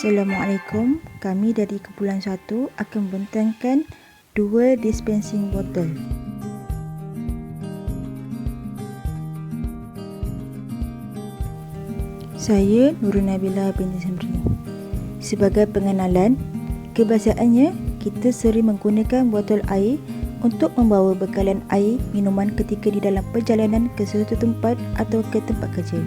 Assalamualaikum, kami dari Kumpulan 1 akan membentangkan 2 dispensing botol. Saya Nurul Nabila binti Semri. Sebagai pengenalan, kebiasaannya kita sering menggunakan botol air untuk membawa bekalan air minuman ketika di dalam perjalanan ke suatu tempat atau ke tempat kerja.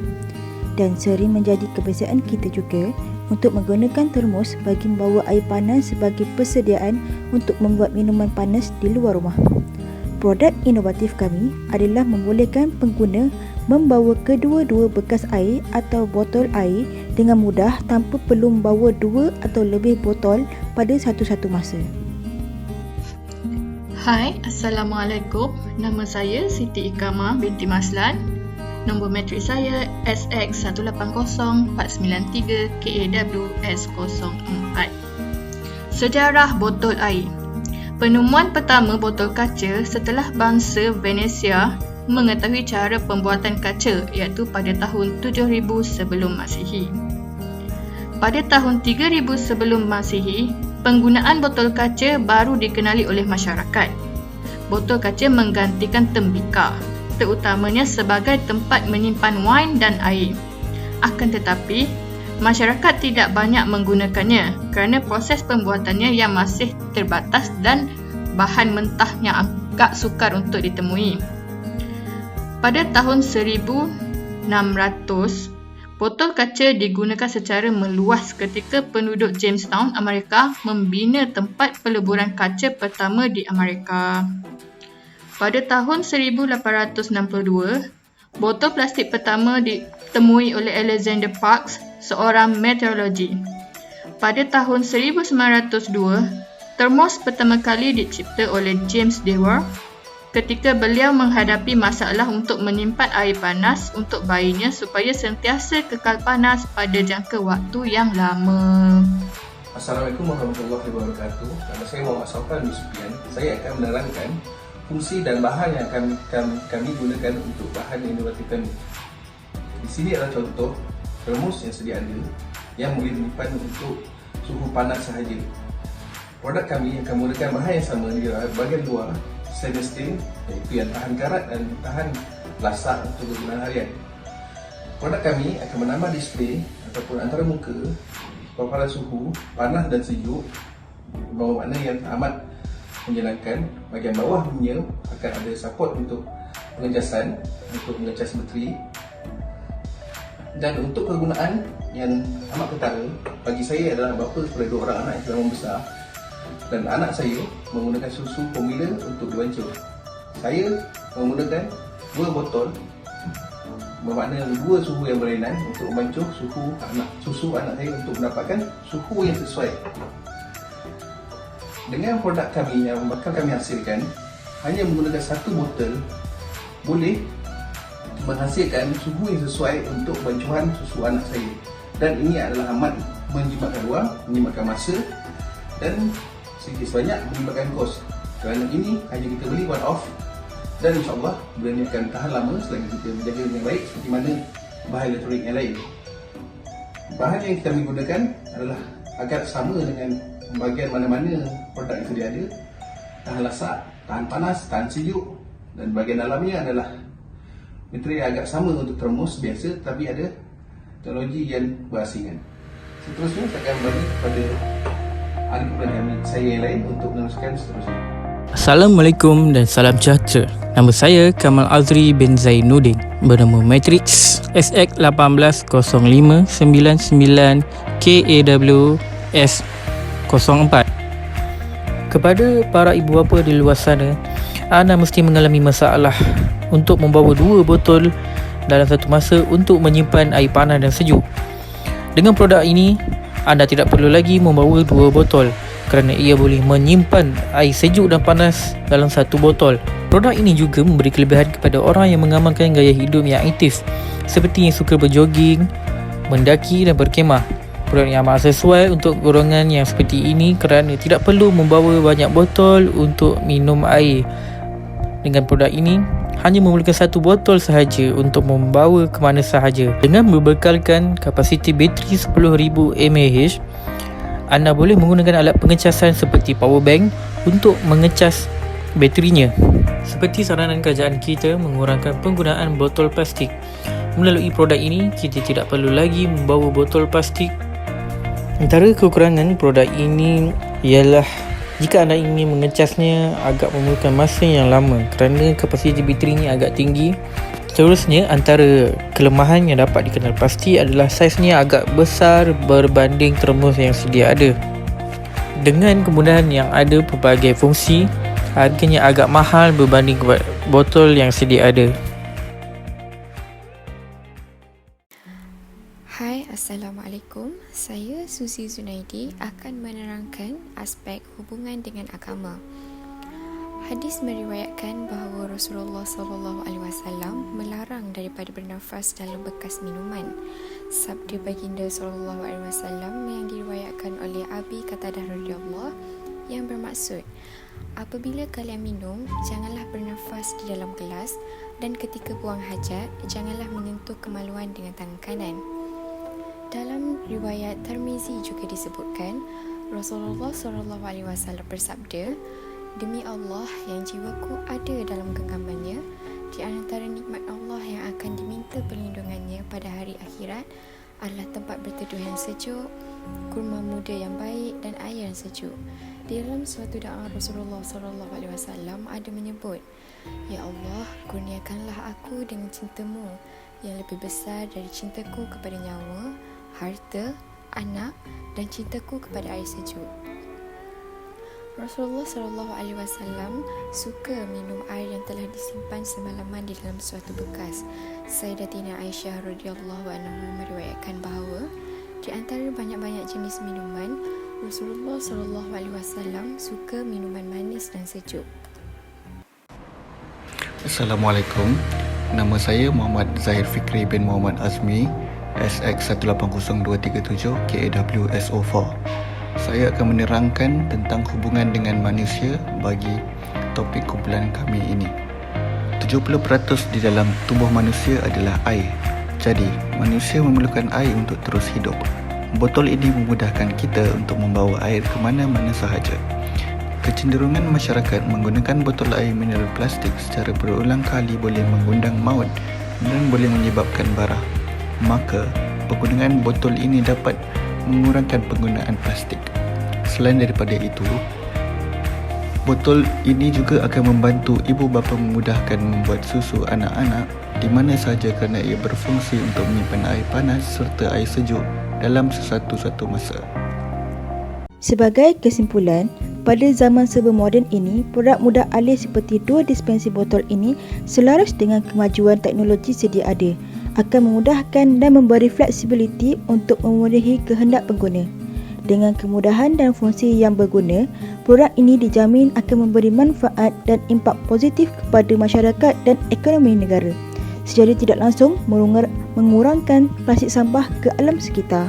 Dan sering menjadi kebiasaan kita juga untuk menggunakan termos bagi membawa air panas sebagai persediaan untuk membuat minuman panas di luar rumah. Produk inovatif kami adalah membolehkan pengguna membawa kedua-dua bekas air atau botol air dengan mudah tanpa perlu membawa 2 atau lebih botol pada satu-satu masa. Hai, Assalamualaikum. Nama saya Siti Ikamah binti Maslan. Nombor matrik saya SX180-493-KAWS04. Sejarah botol air. Penemuan pertama botol kaca setelah bangsa Venesia mengetahui cara pembuatan kaca, iaitu pada tahun 7000 sebelum Masihi. Pada tahun 3000 sebelum Masihi, penggunaan botol kaca baru dikenali oleh masyarakat. Botol kaca menggantikan tembikar, terutamanya sebagai tempat menyimpan wine dan air. Akan tetapi, masyarakat tidak banyak menggunakannya kerana proses pembuatannya yang masih terbatas dan bahan mentahnya agak sukar untuk ditemui. Pada tahun 1600, botol kaca digunakan secara meluas ketika penduduk Jamestown, Amerika membina tempat peleburan kaca pertama di Amerika. Pada tahun 1862, botol plastik pertama ditemui oleh Alexander Parkes, seorang meteorologi. Pada tahun 1902, termos pertama kali dicipta oleh James Dewar ketika beliau menghadapi masalah untuk menyimpan air panas untuk bayinya supaya sentiasa kekal panas pada jangka waktu yang lama. Assalamualaikum warahmatullahi wabarakatuh. Nama saya Muhammad Sofan Yusufian. Saya akan menerangkan fungsi dan bahan yang kami gunakan untuk bahan inovatif kami. Di sini adalah contoh termos yang sedia ada yang boleh disimpan untuk suhu panas sahaja. Produk kami akan menggunakan bahan yang sama di bahagian luar, stainless steel, iaitu yang tahan karat dan tahan lasak untuk kegunaan harian. Produk kami akan menambah display ataupun antara muka paparan suhu panas dan sejuk, bermakna yang amat menyenangkan. Bahagian bawah punya akan ada support untuk pengecasan, untuk mengecas bateri. Dan untuk kegunaan yang amat ketara bagi saya adalah bapa kepada 2 orang anak yang telah membesar, dan anak saya menggunakan susu formula untuk dibancur. Saya menggunakan 2 botol, bermakna 2 suhu yang berlainan untuk membancur susu anak saya untuk mendapatkan suhu yang sesuai. Dengan produk kami yang bakal kami hasilkan, hanya menggunakan 1 botol boleh menghasilkan suhu yang sesuai untuk bancuhan susu anak saya. Dan ini adalah amat menjimatkan wang, menjimatkan masa dan sedikit sebanyak menyebabkan kos. Kerana ini hanya kita beli one off, dan insyaAllah benda ini akan tahan lama selagi kita menjaga dengan baik seperti mana bahan elektronik yang lain. Bahan yang kita gunakan adalah agak sama dengan bahagian mana-mana produk yang sedia ada. Tahan lasak, tahan panas, tahan sejuk, dan bahagian dalamnya adalah material yang agak sama untuk termos biasa, tapi ada teknologi yang berasingan. Seterusnya saya akan bagi kepada ahli kumpulan kami saya yang lain untuk meneruskan seterusnya. Assalamualaikum dan salam sejahtera. Nama saya Kamal Azri bin Zainuddin, bernama Matrix SX1805999 KAWS04. Kepada para ibu bapa di luar sana, anda mesti mengalami masalah untuk membawa 2 botol dalam satu masa untuk menyimpan air panas dan sejuk. Dengan produk ini, anda tidak perlu lagi membawa 2 botol kerana ia boleh menyimpan air sejuk dan panas dalam satu botol. Produk ini juga memberi kelebihan kepada orang yang mengamalkan gaya hidup yang aktif, seperti yang suka berjoging, mendaki dan berkemah. Produk yang amat sesuai untuk golongan yang seperti ini kerana tidak perlu membawa banyak botol untuk minum air. Dengan produk ini, hanya memerlukan satu botol sahaja untuk membawa ke mana sahaja. Dengan berbekalkan kapasiti bateri 10,000 mAh, anda boleh menggunakan alat pengecasan seperti power bank untuk mengecas baterinya. Seperti saranan kerajaan kita mengurangkan penggunaan botol plastik. Melalui produk ini, kita tidak perlu lagi membawa botol plastik. Antara kekurangan produk ini ialah jika anda ingin mengecasnya agak memerlukan masa yang lama kerana kapasiti baterinya agak tinggi. Seterusnya, antara kelemahan yang dapat dikenal pasti adalah saiznya agak besar berbanding termos yang sedia ada. Dengan kemudahan yang ada pelbagai fungsi, harganya agak mahal berbanding botol yang sedia ada. Hai, Assalamualaikum. Saya Susi Zunaidi akan menerangkan aspek hubungan dengan agama. Hadis meriwayatkan bahawa Rasulullah SAW melarang daripada bernafas dalam bekas minuman. Sabda baginda SAW yang diriwayatkan oleh Abi Qatadah radhiyallahu yang bermaksud, apabila kalian minum, janganlah bernafas di dalam gelas, dan ketika buang hajat, janganlah menyentuh kemaluan dengan tangan kanan. Dalam riwayat Tirmizi juga disebutkan, Rasulullah SAW bersabda, demi Allah yang jiwaku ada dalam genggamannya, di antara nikmat Allah yang akan diminta perlindungannya pada hari akhirat adalah tempat berteduh yang sejuk, kurma muda yang baik dan air yang sejuk. Di dalam suatu doa Rasulullah SAW ada menyebut, ya Allah, kurniakanlah aku dengan cintamu yang lebih besar dari cintaku kepada nyawa, harta, anak dan cintaku kepada air sejuk. Rasulullah SAW suka minum air yang telah disimpan semalaman di dalam suatu bekas. Sayyidatina Aisyah radhiyallahu anha meriwayatkan bahawa di antara banyak-banyak jenis minuman, Rasulullah SAW suka minuman manis dan sejuk. Assalamualaikum. Nama saya Muhammad Zahir Fikri bin Muhammad Azmi, SX180237 KAWSO4. Saya akan menerangkan tentang hubungan dengan manusia bagi topik kumpulan kami ini. 70% di dalam tubuh manusia adalah air. Jadi, manusia memerlukan air untuk terus hidup. Botol ini memudahkan kita untuk membawa air ke mana-mana sahaja. Kecenderungan masyarakat menggunakan botol air mineral plastik secara berulang kali boleh mengundang maut dan boleh menyebabkan barah. Maka, penggunaan botol ini dapat mengurangkan penggunaan plastik. Selain daripada itu, botol ini juga akan membantu ibu bapa memudahkan membuat susu anak-anak di mana sahaja kerana ia berfungsi untuk menyimpan air panas serta air sejuk dalam sesatu-satu masa. Sebagai kesimpulan, pada zaman serba moden ini, produk mudah alih seperti dua dispensi botol ini selaras dengan kemajuan teknologi sedia ada, akan memudahkan dan memberi fleksibiliti untuk memenuhi kehendak pengguna. Dengan kemudahan dan fungsi yang berguna, produk ini dijamin akan memberi manfaat dan impak positif kepada masyarakat dan ekonomi negara, secara tidak langsung mengurangkan plastik sampah ke alam sekitar.